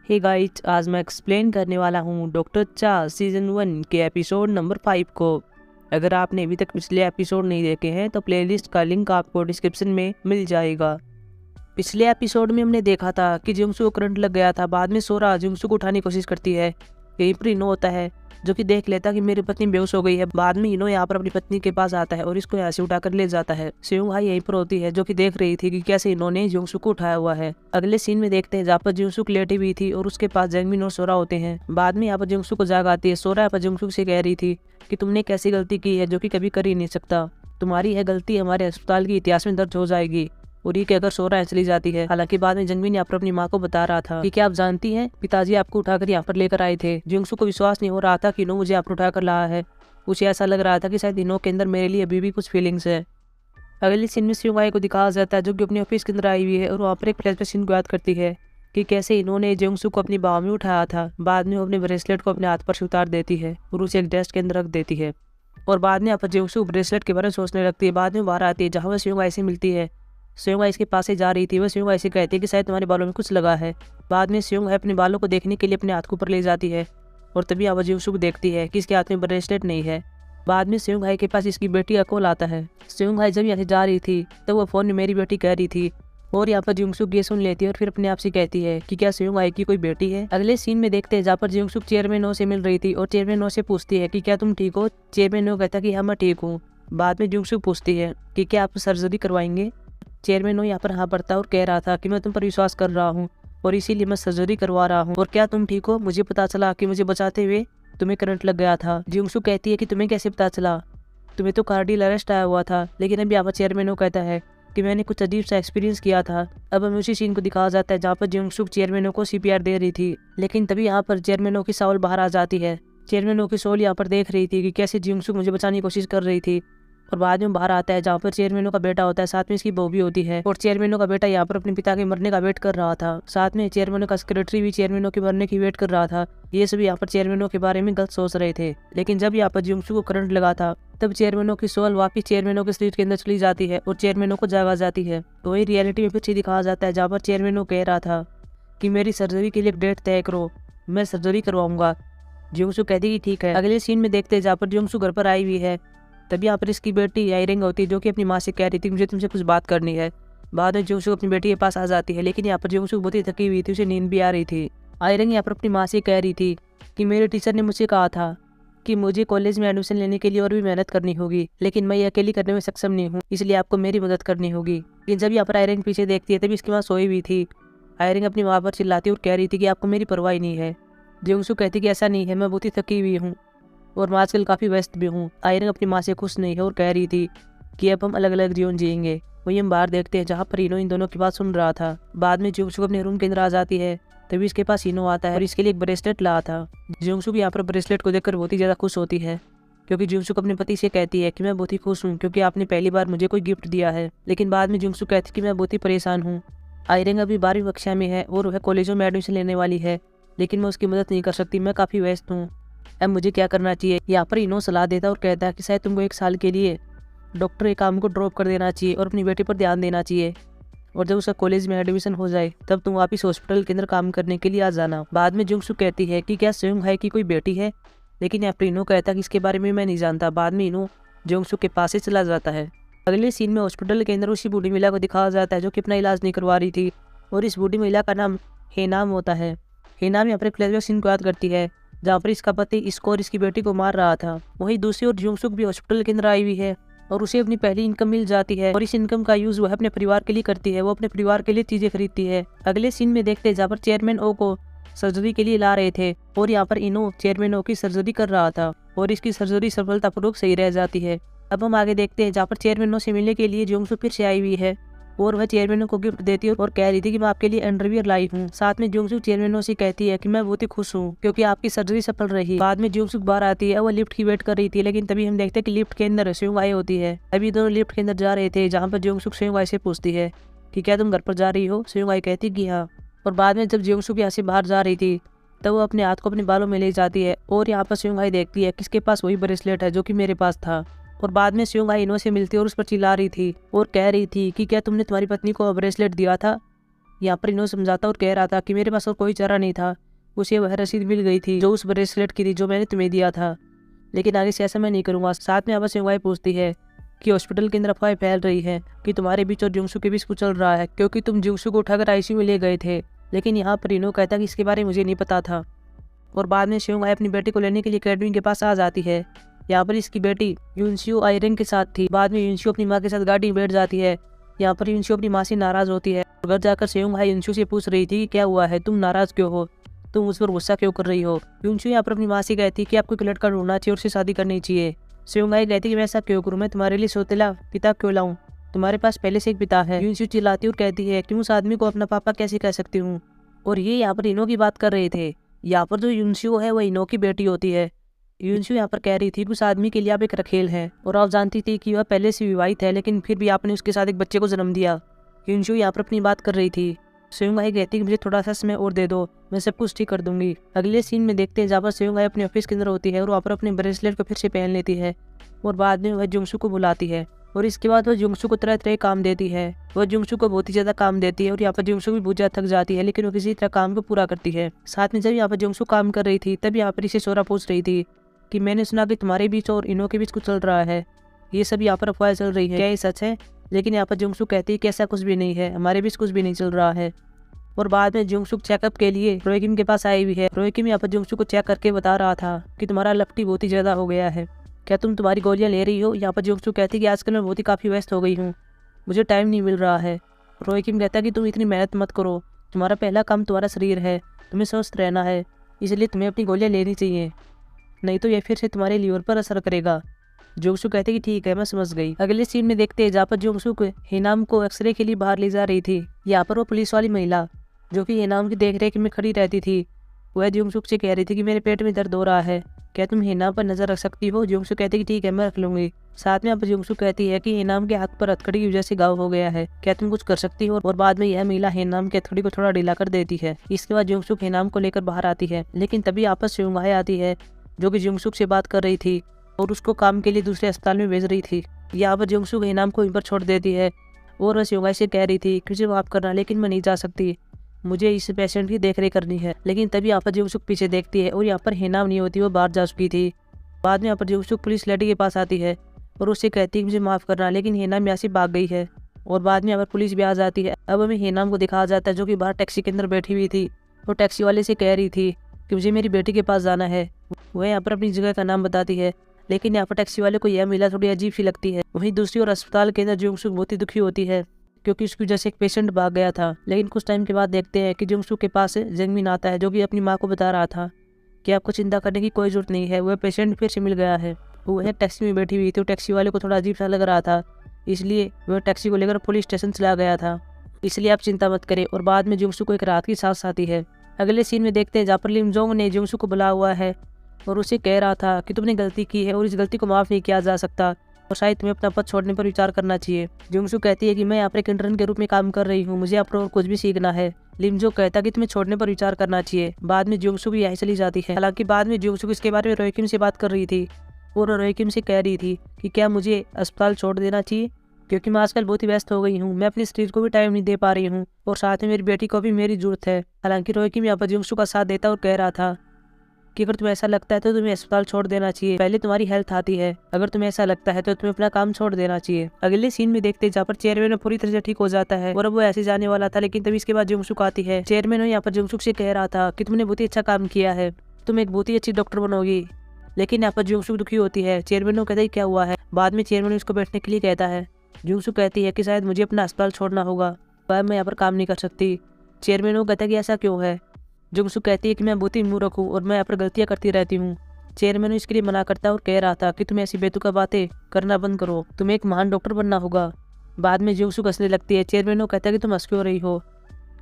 Hey guys, आज मैं explain करने वाला हूँ डॉक्टर चा सीजन 1 के एपिसोड नंबर 5 को। अगर आपने अभी तक पिछले एपिसोड नहीं देखे हैं तो प्लेलिस्ट का लिंक आपको डिस्क्रिप्शन में मिल जाएगा। पिछले एपिसोड में हमने देखा था कि जिंगसू को करंट लग गया था। बाद में सोरा जिंगसू को उठाने की कोशिश करती है। यहीं पर इनो होता है जो कि देख लेता कि मेरी पत्नी बेहोश हो गई है। बाद में इनो यहाँ पर अपनी पत्नी के पास आता है और इसको यहाँ से उठाकर ले जाता है। सेयोंग हाई यहीं पर होती है जो कि देख रही थी कि कैसे इन्होंने जिंगसू को उठाया हुआ है। अगले सीन में देखते हैं जहाँ पर जिंगसू लेटी हुई थी और उसके पास जंगमिन और सोरा होते हैं। बाद में यहाँ पर जिंगसू को जाग आती है। सोरा यहाँ पर जिंगसू से कह रही थी कि तुमने कैसी गलती की है जो कि कभी कर ही नहीं सकता। तुम्हारी यह गलती हमारे अस्पताल के इतिहास में दर्ज हो जाएगी। और ये कहकर सोरा चली जाती है। हालांकि बाद में जंगमिन यहाँ पर अपनी माँ को बता रहा था कि क्या आप जानती हैं, पिताजी आपको उठाकर यहाँ पर लेकर आए थे। जिंगसू को विश्वास नहीं हो रहा था कि इनो मुझे यहाँ पर उठाकर लाया है। उसे ऐसा लग रहा था कि शायद इनो के अंदर मेरे लिए अभी भी कुछ फीलिंग्स है। अगले सीन में सेयोंग हाई को दिखाया जाता है जो कि अपने ऑफिस के अंदर आई हुई है और वहाँ पर एक फ्लैशबैक सीन को याद करती है कि कैसे इन्होंने जिंगसू को अपनी बाहों में उठाया था। बाद में वो अपने ब्रेसलेट को अपने हाथ पर से उतार देती है और उसे एक डेस्क के अंदर रख देती है। और बाद में यहाँ पर जिंगसू ब्रेसलेट के बारे में सोचने लगती है। बाद में बाहर आती है जहाँ वह सेयोंग हाई से मिलती है। सेयोंग हाई इसके पास से जा रही थी। वह सेयोंग हाई से कहती है कि शायद तुम्हारे बालों में कुछ लगा है। बाद में सेयोंग हाई अपने बालों को देखने के लिए अपने हाथ को ऊपर ले जाती है और तभी आवाज जिंगसू को देखती है कि इसके हाथ में ब्रेसलेट नहीं है। बाद में सेयोंग हाई के पास इसकी बेटी का कॉल आता है। सेयोंग हाई जब यहाँ से जा रही थी तो वो फोन में मेरी बेटी कह रही थी और यहाँ पर जिंगसू ये सुन लेती है और फिर अपने आप से कहती है कि क्या सेयोंग हाई की कोई बेटी है। अगले सीन में देखते हैं जहाँ पर जिंगसू चेयरमैन ओ से मिल रही थी और चेयरमैन ओ से पूछती है कि क्या तुम ठीक हो। चेयरमैन ओ कहता कि हाँ मैं ठीक हूँ। बाद में जिंगसू पूछती है कि क्या आप सर्जरी करवाएंगे। चेयरमैन ओ यहाँ पर हाँ पड़ता और कह रहा था कि मैं तुम पर विश्वास कर रहा हूँ और इसीलिए मैं सर्जरी करवा रहा हूँ। और क्या तुम ठीक हो? मुझे पता चला कि मुझे बचाते हुए तुम्हें करंट लग गया था। जिंगसू कहती है कि तुम्हें कैसे पता चला, तुम्हें तो कार्डियल अरेस्ट आया हुआ था। लेकिन अभी यहाँ पर चेयरमैन ओ कहता है कि मैंने कुछ अजीब सा एक्सपीरियंस किया था। अब हमें उसी सीन को दिखाया जाता है जहाँ पर जिंगसू चेयरमैन ओ को CPR दे रही थी। लेकिन तभी यहाँ पर चेयरमैन ओ की साउल बाहर आ जाती है। चेयरमैन ओ की सोल यहाँ पर देख रही थी कि कैसे जिंगसू मुझे बचाने की कोशिश कर रही थी। और बाद में बाहर आता है जहाँ पर चेयरमैनों का बेटा होता है, साथ में इसकी बहू भी होती है। और चेयरमैनों का बेटा यहाँ पर अपने पिता के मरने का वेट कर रहा था। साथ में चेयरमैनों का सेक्रेटरी भी चेयरमैनों के मरने की वेट कर रहा था। ये सभी यहाँ पर चेयरमैनों के बारे में गलत सोच रहे थे। लेकिन जब यहाँ पर जिंगसू को करंट लगा था तब चेयरमैनों की सोल वापिस चेयरमैनों के शरीर के अंदर चली जाती है और चेयरमैनों को जागा जाती है। तो वही रियलिटी में फिर से दिखाया जाता है जहाँ पर चेयरमैनों कह रहा था कि मेरी सर्जरी के लिए डेट तय करो, मैं सर्जरी करवाऊंगा। जिंगसू कहती कि ठीक है। अगले सीन में देखते हैं जहाँ पर जिंगसू घर पर आई हुई है। तभी यहाँ पर इसकी बेटी आयरिंग होती है जो कि अपनी माँ से कह रही थी मुझे तुमसे कुछ बात करनी है। बाद में जिंगसू अपनी बेटी के पास आ जाती है। लेकिन यहाँ पर जिंगसू बहुत ही थकी हुई थी, उसे नींद भी आ रही थी। आयरिंग यहाँ पर अपनी माँ से कह रही थी कि मेरे टीचर ने मुझसे कहा था कि मुझे कॉलेज में एडमिशन लेने के लिए और भी मेहनत करनी होगी, लेकिन मैं ये अकेली करने में सक्षम नहीं हूँ, इसलिए आपको मेरी मदद करनी होगी। लेकिन जब यहाँ पर आयरिंग पीछे देखती है तभी इसकी माँ सोई हुई थी। आयरिंग अपनी माँ पर चिल्लाती और कह रही थी कि आपको मेरी परवाह नहीं है। जिंगसू कहती कि ऐसा नहीं है, मैं बहुत ही थकी हुई हूँ और मैं आजकल काफ़ी व्यस्त भी हूँ। आयरिंग अपनी माँ से खुश नहीं है और कह रही थी कि अब हम अलग अलग जीवन जिएंगे। वही हम बाहर देखते हैं जहाँ पर इनो इन दोनों की बात सुन रहा था। बाद में जिंगसू अपने रूम के अंदर आ जाती है। तभी इसके पास इनो आता है और इसके लिए एक ब्रेसलेट लाया था। जिंगसू भी यहाँ पर ब्रेसलेट को देखकर बहुत ही ज़्यादा खुश होती है क्योंकि जिंगसू अपने पति से कहती है कि मैं बहुत ही खुश हूँ क्योंकि आपने पहली बार मुझे कोई गिफ्ट दिया है। लेकिन बाद में जिंगसू कहती है कि मैं बहुत ही परेशान हूँ। आयरिंग अभी 12वीं कक्षा में है और वह कॉलेजों में एडमिशन लेने वाली है, लेकिन मैं उसकी मदद नहीं कर सकती, मैं काफ़ी व्यस्त हूँ। अब मुझे क्या करना चाहिए। यहाँ पर इनो सलाह देता और कहता है कि शायद तुमको 1 साल के लिए डॉक्टर के काम को ड्रॉप कर देना चाहिए और अपनी बेटी पर ध्यान देना चाहिए, और जब उसका कॉलेज में एडमिशन हो जाए तब तुम वापस हॉस्पिटल के अंदर काम करने के लिए आ जाना। बाद में जिंगसू कहती है कि क्या सेयोंग हाई की कोई बेटी है, लेकिन यहाँ पर इनो कहता है कि इसके बारे में मैं नहीं जानता। बाद में इनो जिंगसू के पास से चला जाता है। अगले सीन में हॉस्पिटल के अंदर उसी बूढ़ी महिला को दिखाया जाता है जो कि अपना इलाज नहीं करवा रही थी और इस बूढ़ी महिला का नाम हेनाम होता है। हेनाम यहाँ पर फ्लैशबैक सीन को याद करती है जहाँ पर इसका पति इसको और इसकी बेटी को मार रहा था। वहीं दूसरी ओर जिंगसू भी हॉस्पिटल के अंदर आई हुई है और उसे अपनी पहली इनकम मिल जाती है और इस इनकम का यूज वह अपने परिवार के लिए करती है। वो अपने परिवार के लिए चीजें खरीदती है। अगले सीन में देखते हैं जहाँ पर चेयरमैन ओ को सर्जरी के लिए ला रहे थे और यहाँ पर इनो चेयरमैन ओ की सर्जरी कर रहा था और इसकी सर्जरी सफलतापूर्वक सही रह जाती है। अब हम आगे देखते हैं जहाँ पर चेयरमैन ओ से मिलने के लिए जिंगसू फिर से आई हुई है और वह चेयरमैनों को गिफ्ट देती है और कह रही थी कि मैं आपके लिए अंडरवियर लाई हूँ। साथ में जिंगसू चेयरमैनों से कहती है कि मैं बहुत ही खुश हूँ क्योंकि आपकी सर्जरी सफल रही। बाद में जिंगसू बाहर आती है, वह लिफ्ट की वेट कर रही थी, लेकिन तभी हम देखते हैं कि लिफ्ट के अंदर सेयोंग हाई होती है। अभी दोनों लिफ्ट के अंदर जा रहे थे जहाँ पर जिंगसू सेयोंग हाई से पूछती है कि क्या तुम घर पर जा रही हो। सेयोंग हाई कहती कि हाँ। और बाद में जब जिंगसू यहाँ से बाहर जा रही थी तब वो अपने हाथ को अपने बालों में ले जाती है और यहाँ पर सेयोंग हाई देखती है किसके पास वही ब्रेसलेट है जो कि मेरे पास था। और बाद में सेयोंग हाई इनो से मिलती और उस पर चिल्ला रही थी और कह रही थी कि क्या तुमने तुम्हारी पत्नी को ब्रेसलेट दिया था। यहाँ पर इनो समझाता और कह रहा था कि मेरे पास और कोई चारा नहीं था। उसे वह रसीद मिल गई थी जो उस ब्रेसलेट की थी जो मैंने तुम्हें दिया था, लेकिन आगे से ऐसा मैं नहीं करूँगा। साथ में आपस में पूछती है कि हॉस्पिटल के अंदर अफवाहें फैल रही है कि तुम्हारे बीच और जुंगसू के बीच कुछ चल रहा है, क्योंकि तुम जुंगसू को उठाकर आईसीयू में ले गए थे। लेकिन यहाँ पर इनो कहता कि इसके बारे में मुझे नहीं पता था। और बाद में शिवंगाई अपनी बेटी को लेने के लिए एकेडमी के पास आ जाती है। यहाँ पर इसकी बेटी यूनशियो आयरन के साथ थी। बाद में यूनशियो अपनी माँ के साथ गाड़ी में बैठ जाती है। यहाँ पर यूनशियो अपनी माँ से नाराज होती है। घर जाकर शिवंगाई यूनशियो से पूछ रही थी कि क्या हुआ है, तुम नाराज क्यों हो, तुम उस पर गुस्सा क्यों कर रही हो। यूनशियो यहाँ पर अपनी माँ से कहती कि आपको एक लड़का ढूंढना चाहिए और उससे शादी करनी चाहिए। शिवंगाई कहती कि मैं ऐसा क्यों करूँ, मैं तुम्हारे लिए सौतेला पिता क्यों लाऊं, तुम्हारे पास पहले से एक पिता है। यूनशियो चिल्लाती और कहती है कि उस आदमी को अपना पापा कैसे कह सकती हूँ। और ये यहाँ पर इनो की बात कर रहे थे। यहाँ पर जो यूनशियो है वह इनो की बेटी होती है। यूनशियो यहाँ पर कह रही थी कि उस आदमी के लिए आप एक रखेल हैं और आप जानती थी कि वह पहले से विवाहित है, लेकिन फिर भी आपने उसके साथ एक बच्चे को जन्म दिया। यूनशियो यहाँ पर अपनी बात कर रही थी। शिवंगाई कहती कि मुझे थोड़ा सा समय और दे दो, मैं सब कुछ ठीक कर दूंगी। अगले सीन में देखते हैं जहाँ पर शिवंगाई अपने ऑफिस के अंदर होती है और वहाँ पर अपने ब्रेसलेट को फिर से पहन लेती है और बाद में वह जुंगसू को बुलाती है और इसके बाद वह जुंगसू को तरह तरह काम देती है। वह जुंगसू को बहुत ही ज्यादा काम देती है और यहाँ पर जुंगसू भी बहुत ज्यादा थक जाती है, लेकिन वो किसी तरह काम को पूरा करती है। साथ में जब यहाँ पर जुंगसू काम कर रही थी तब यहाँ पर इसे सोरा पूछ रही थी कि मैंने सुना कि तुम्हारे बीच और इनो के बीच कुछ चल रहा है, ये सब यहाँ पर अफवाह चल रही है, क्या ये सच है। लेकिन यहाँ पर जुंगसू कहती है कि ऐसा कुछ भी नहीं है, हमारे बीच कुछ भी नहीं चल रहा है। और बाद में जुंगसू चेकअप के लिए रोएकिम के पास आई हुई है। रोएकिम यहाँ पर जुंगसू को चेक करके बता रहा था कि तुम्हारा लपटी बहुत ही ज्यादा हो गया है, क्या तुम तुम्हारी गोलियां ले रही हो। यहाँ पर जुंगसू कहती कि आजकल मैं बहुत ही काफ़ी व्यस्त हो गई हूँ, मुझे टाइम नहीं मिल रहा है। रोएकिम कहता कि तुम इतनी मेहनत मत करो, तुम्हारा पहला काम तुम्हारा शरीर है, तुम्हें स्वस्थ रहना है, इसलिए तुम्हें अपनी गोलियां लेनी चाहिए, नहीं तो यह फिर से तुम्हारे लीवर पर असर करेगा। जुंगसू कहते कि ठीक है, मैं समझ गई। अगले सीन में देखते हैं जहाँ पर जुंगसू को हेनाम को एक्सरे के लिए बाहर ले जा रही थी। यहाँ पर वो पुलिस वाली महिला जो कि हेनाम की देखरेख में खड़ी रहती थी, वह जुंगसू से कह रही थी कि मेरे पेट में दर्द हो रहा है, क्या तुम हेनाम पर नजर रख सकती हो। जुंगसू कहती कि ठीक है, मैं रख लूंगी। साथ में अब जुंगसू कहती है कि हेनाम के हाथ पर हथकड़ी की वजह से घाव हो गया है, क्या तुम कुछ कर सकती हो। और बाद में यह महिला हेनाम की हथकड़ी को थोड़ा ढीला कर देती है। इसके बाद जुंगसू हेनाम को लेकर बाहर आती है, लेकिन तभी आपस शिवंगाई आती है जो कि जुंगसू से बात कर रही थी और उसको काम के लिए दूसरे अस्पताल में भेज रही थी। यहाँ पर जुंगसू हेनाम को वहीं पर छोड़ देती है और वह शिवंगाई से कह रही थी कि मुझे माफ करना, लेकिन मैं नहीं जा सकती, मुझे इस पेशेंट की देखरेख करनी है। लेकिन तभी यहाँ पर जुंगसू पीछे देखती है और यहाँ पर हेनाम नहीं होती, वो बाहर जा चुकी थी। बाद में यहाँ पर जुंगसू पुलिस लेडी के पास आती है और उससे कहती है मुझे माफ करना, लेकिन हेनाम यहाँ से भाग गई है। और बाद में यहाँ पर पुलिस भी आ जाती है। अब हमें हेनाम को दिखाया जाता है जो कि बाहर टैक्सी के अंदर बैठी हुई थी और टैक्सी वाले से कह रही थी कि मुझे मेरी बेटी के पास जाना है। वह यहाँ पर अपनी जगह का नाम बताती है, लेकिन यहाँ पर टैक्सी वाले को यह महिला थोड़ी अजीब सी लगती है। वहीं दूसरी ओर अस्पताल के अंदर जुंगसू बहुत ही दुखी होती है क्योंकि उसकी वजह से एक पेशेंट भाग गया था। लेकिन कुछ टाइम के बाद देखते हैं कि जुंगसू के पास जंगमिन आता है जो कि अपनी माँ को बता रहा था कि आपको चिंता करने की कोई जरूरत नहीं है, वह पेशेंट फिर से मिल गया है। वह टैक्सी में बैठी हुई थी, टैक्सी वाले को थोड़ा अजीब सा लग रहा था, इसलिए वह टैक्सी को लेकर पुलिस स्टेशन चला गया था, इसलिए आप चिंता मत करें। और बाद में जुंगसू को एक रात की सांस आती है। अगले सीन में देखते हैं जहाँ पर लिमजोंग ने जुंगसू को बुलाया हुआ है और उसे कह रहा था कि तुमने गलती की है और इस गलती को माफ नहीं किया जा सकता और शायद तुम्हें अपना पद छोड़ने पर विचार करना चाहिए। जुंगसू कहती है कि मैं यहाँ पर एक इंटर्न के रूप में काम कर रही हूँ, मुझे यहाँ पर और कुछ भी सीखना है। लिमजो कहता कि तुम्हें छोड़ने पर विचार करना चाहिए। बाद में जुंगसू भी यहीं चली जाती है। हालांकि बाद में जुंगसू इसके बारे में रोएकिम से बात कर रही थी और रोएकिम से कह रही थी कि क्या मुझे अस्पताल छोड़ देना चाहिए, क्योंकि मैं आजकल बहुत ही व्यस्त हो गई हूँ, मैं अपने शरीर को भी टाइम नहीं दे पा रही हूँ और साथ में मेरी बेटी को भी मेरी जरूरत है। हालांकि रोएकिम यहाँ पर जुंगसू का साथ देता और कह रहा था कि अगर तुम्हें ऐसा लगता है तो तुम्हें अस्पताल छोड़ देना चाहिए, पहले तुम्हारी हेल्थ आती है, अगर तुम्हें ऐसा लगता है तो तुम्हें अपना काम छोड़ देना चाहिए। अगले सीन में देखते हैं जहाँ पर चेयरमैन पूरी तरह से ठीक हो जाता है और अब वो ऐसे जाने वाला था, लेकिन तभी इसके बाद जुंगसुक आती है। चेयरमैन यहाँ पर जुंगसुक से कह रहा था कि तुमने बहुत ही अच्छा काम किया है, तुम एक बहुत ही अच्छी डॉक्टर बनोगी। लेकिन यहाँ पर जुंगसुक दुखी होती है। चेयरमैन को कहता है क्या हुआ है। बाद में चेयरमैन उसको बैठने के लिए कहता है। जुंगसुक कहती है कि शायद मुझे अपना अस्पताल छोड़ना होगा, पर मैं यहाँ पर काम नहीं कर सकती। चेयरमैन को कहता है कि ऐसा क्यों है। जुंगसुक कहती है कि मैं बहुत ही मूर्ख हूँ और मैं यहाँ पर गलतियाँ करती रहती हूँ। चेयरमैन इसके लिए मना करता है और कह रहा था कि तुम्हें ऐसी बेतुका बातें करना बंद करो, तुम्हें एक महान डॉक्टर बनना होगा। बाद में जुंगसुक हंसने लगती है। चेयरमैन को कहता है कि तुम हंस क्यों रही हो।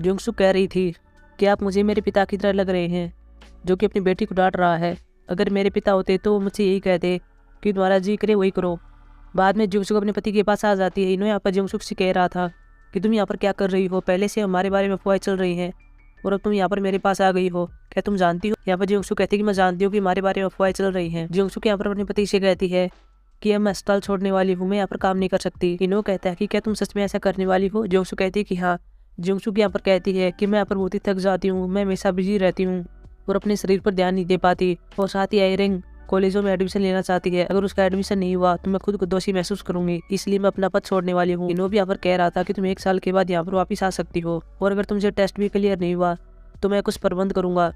जुंगसुक कह रही थी कि आप मुझे मेरे पिता की तरह लग रहे हैं जो कि अपनी बेटी को डांट रहा है, अगर मेरे पिता होते तो वो मुझसे यही कहते कि तुम्हारा जी करे वही करो। बाद में जुंगसुक अपने पति के पास आ जाती है। इन्होंने यहाँ पर जुंगसुक से कह रहा था कि तुम यहाँ पर क्या कर रही हो, पहले से हमारे बारे में अफवाहें चल रही हैं और अब तुम यहाँ पर मेरे पास आ गई हो, क्या तुम जानती हो। यहाँ पर जुंगसुक कहती है कि मैं जानती हूँ कि हमारे बारे में अफवाहें चल रही हैं। जुंगसुक यहाँ पर अपने पति से कहती है कि अब मैं अस्पताल छोड़ने वाली हूँ, मैं यहाँ पर काम नहीं कर सकती। इनो कहता है कि क्या तुम सच में ऐसा करने वाली हो। जुंगसुक कहती है कि हाँ, जुंगसुक यहाँ पर कहती है कि मैं यहाँ पर बहुत ही थक जाती हूँ, मैं हमेशा बिजी रहती हूँ और अपने शरीर पर ध्यान नहीं दे पाती। और साथ ही आयरिंग कॉलेजों में एडमिशन लेना चाहती है, अगर उसका एडमिशन नहीं हुआ तो मैं खुद को दोषी महसूस करूंगी, इसलिए मैं अपना पद छोड़ने वाली हूँ। इनो भी यहाँ पर कह रहा था कि तुम 1 साल के बाद यहाँ पर वापस आ सकती हो, और अगर तुमसे टेस्ट भी क्लियर नहीं हुआ तो मैं कुछ प्रबंध करूंगा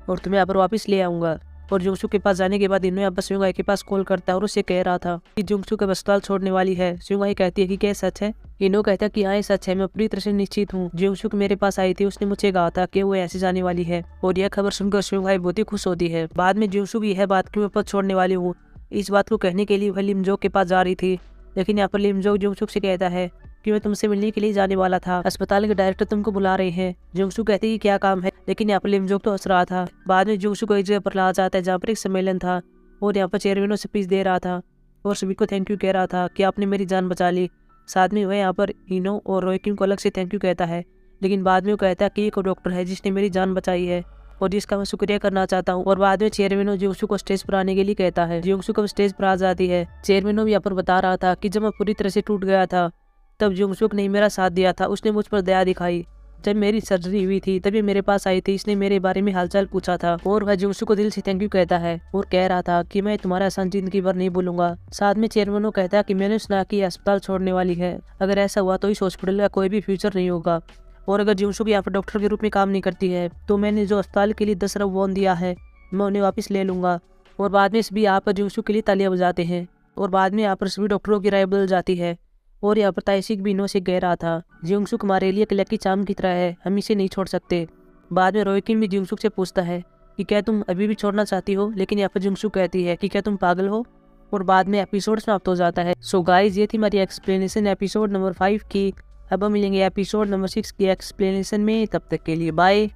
और तुम्हें यहाँ पर वापस ले आऊंगा। और जुंगसुक के पास जाने के बाद इनो यहाँ पर स्युंगाई के पास कॉल करता है और उससे कह रहा था कि जुंगसुक अब अस्पताल छोड़ने वाली है। स्युंगाई कहती है कि क्या सच है? इनो कहता है कि हाँ ये सच है, मैं पूरी तरह से निश्चित हूँ। जुंगसुक मेरे पास आई थी, उसने मुझे कहा था कि वो ऐसे जाने वाली है, और यह खबर सुनकर स्युंगाई बहुत ही खुश होती है। बाद में जुंगसुक यह बात कि मैं पद छोड़ने वाली हूँ, इस बात को कहने के लिए वह लिमजोक के पास जा रही थी, लेकिन यहाँ पर लिमजोक जुंगसुक से कहता है कि मैं तुमसे मिलने के लिए जाने वाला था, अस्पताल के डायरेक्टर तुमको बुला रहे हैं। जुंगसुक कहती है कि क्या काम है, लेकिन यहाँ पर लिमजोक तो हंस रहा था। बाद में जुंगसुक एक जगह पर ला जाता है जहाँ पर एक सम्मेलन था, और यहाँ पर चेयरमैनों से स्पीच दे रहा था और सभी को थैंक यू कह रहा था कि आपने मेरी जान बचा ली। साथ में वह यहाँ पर इनो और रोयकिन को अलग से थैंक यू कहता है, लेकिन बाद में वो कहता है कि एक डॉक्टर है जिसने मेरी जान बचाई है और जिसका मैं शुक्रिया करना चाहता हूँ। और बाद में चेयरमैन जुंगसुक को स्टेज पर आने के लिए कहता है। जुंगसुक अब स्टेज पर आ जाती है। चेयरमैन भी यहाँ पर बता रहा था कि जब मैं पूरी तरह से टूट गया था तब जुंगसुक ने मेरा साथ दिया था, उसने मुझ पर दया दिखाई। जब मेरी सर्जरी हुई थी तभी मेरे पास आई थी, इसने मेरे बारे में हालचाल पूछा था और वह जुंगसुक को दिल से थैंक यू कहता है और कह रहा था कि मैं तुम्हारा आसान जिंदगी भर नहीं भूलूंगा। साथ में चेयरमैन कहता है कि मैंने सुना कि अस्पताल छोड़ने वाली है, अगर ऐसा हुआ तो इस हॉस्पिटल का कोई भी फ्यूचर नहीं होगा, और अगर जुंगसुक यहाँ पर डॉक्टर के रूप में काम नहीं करती है तो मैंने जो अस्पताल के लिए 10 अरब वॉन दिया है मैं उन्हें वापस ले लूंगा। और बाद में सभी यहाँ पर जुंगसुक के लिए तालियां बजाते हैं, और बाद में यहाँ पर सभी डॉक्टरों की राय बदल जाती है। और यहाँ पर ताइसिक भी इनो से कह रहा था जुंगसुक हमारे लिए लकी चार्म की तरह है, हम इसे नहीं छोड़ सकते। बाद में रोयकिन भी जुंगसुक से पूछता है कि क्या तुम अभी भी छोड़ना चाहती हो, लेकिन यहाँ पर जुंगसुक कहती है कि क्या तुम पागल हो, और बाद में एपिसोड समाप्त हो जाता है। सो गाइस, ये थी हमारी एक्सप्लेनेशन एपिसोड नंबर 5 की। अब हम मिलेंगे एपिसोड नंबर 6 की एक्सप्लेनेशन में, तब तक के लिए बाय।